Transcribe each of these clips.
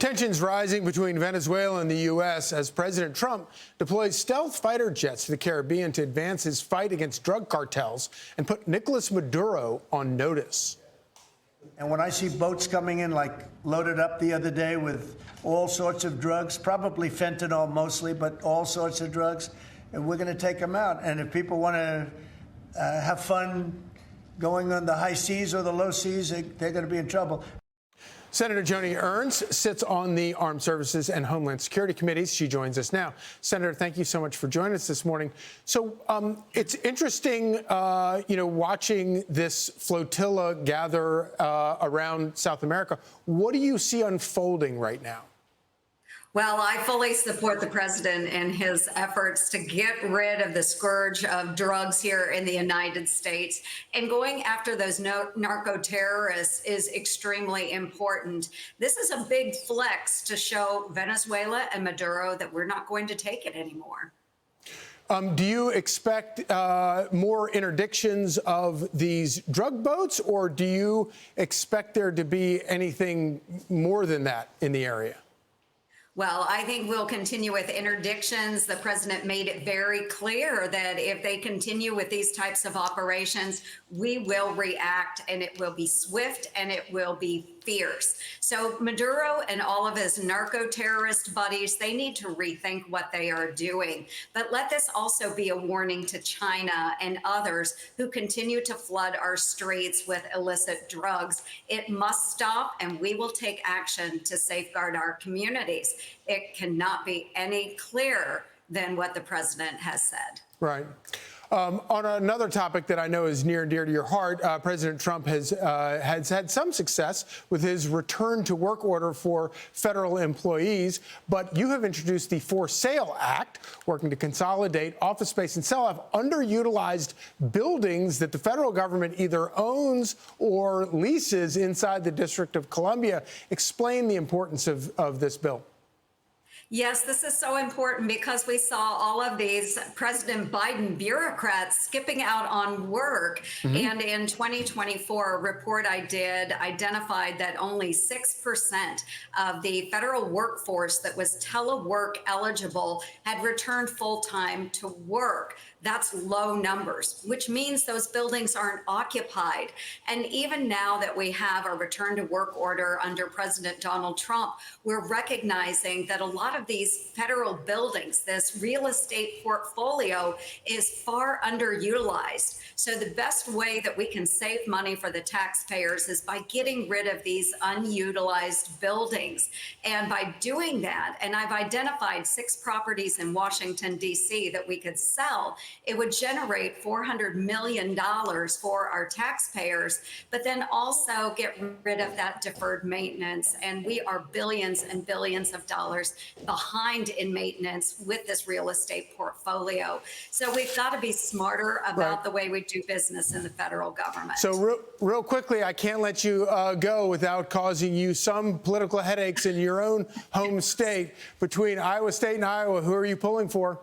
Tensions rising between Venezuela and the U.S. as President Trump deploys stealth fighter jets to the Caribbean to advance his fight against drug cartels and put Nicolas Maduro on notice. And when I see boats coming in, like loaded up the other day with all sorts of drugs, probably fentanyl mostly, but all sorts of drugs, and we're going to take them out. And if people want to have fun going on the high seas or the low seas, they're going to be in trouble. Senator Joni Ernst sits on the Armed Services and Homeland Security Committees. She joins us now. Senator, thank you so much for joining us this morning. So it's interesting, watching this flotilla gather around South America. What do you see unfolding right now? Well, I fully support the president in his efforts to get rid of the scourge of drugs here in the United States. And going after those narco-terrorists is extremely important. This is a big flex to show Venezuela and Maduro that we're not going to take it anymore. Do you expect more interdictions of these drug boats, or do you expect there to be anything more than that in the area? Well, I think we'll continue with interdictions. The president made it very clear that if they continue with these types of operations, we will react, and it will be swift and it will be fierce. So Maduro and all of his narco-terrorist buddies, they need to rethink what they are doing. But let this also be a warning to China and others who continue to flood our streets with illicit drugs. It must stop, and we will take action to safeguard our communities. It cannot be any clearer than what the president has said. Right. On another topic that I know is near and dear to your heart, President Trump has had some success with his return to work order for federal employees, but you have introduced the For Sale Act, working to consolidate office space and sell off underutilized buildings that the federal government either owns or leases inside the District of Columbia. Explain the importance of this bill. Yes, this is so important because we saw all of these President Biden bureaucrats skipping out on work. And in 2024, a report I did identified that only 6% of the federal workforce that was telework eligible had returned full-time to work. That's low numbers, which means those buildings aren't occupied. And even now that we have a return to work order under President Donald Trump, we're recognizing that a lot of these federal buildings, this real estate portfolio, is far underutilized. So the best way that we can save money for the taxpayers is by getting rid of these unutilized buildings. And by doing that, and I've identified 6 properties in Washington, D.C. that we could sell, it would generate $400 million for our taxpayers, but then also get rid of that deferred maintenance. And we are billions and billions of dollars behind in maintenance with this real estate portfolio. So we've got to be smarter about the way we do business in the federal government. So real quickly, I can't let you go without causing you some political headaches in your own home state. Between Iowa State and Iowa, who are you pulling for?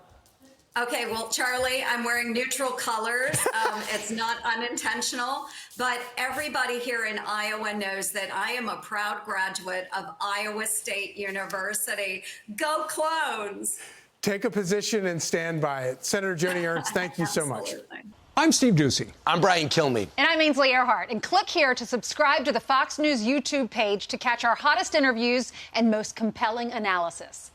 Okay, well, Charlie, I'm wearing neutral colors. It's not unintentional, but everybody here in Iowa knows that I am a proud graduate of Iowa State University. Go Clones! Take a position and stand by it. Senator Joni Ernst, thank you so much. I'm Steve Doocy. I'm Brian Kilmeade. And I'm Ainsley Earhart. And click here to subscribe to the Fox News YouTube page to catch our hottest interviews and most compelling analysis.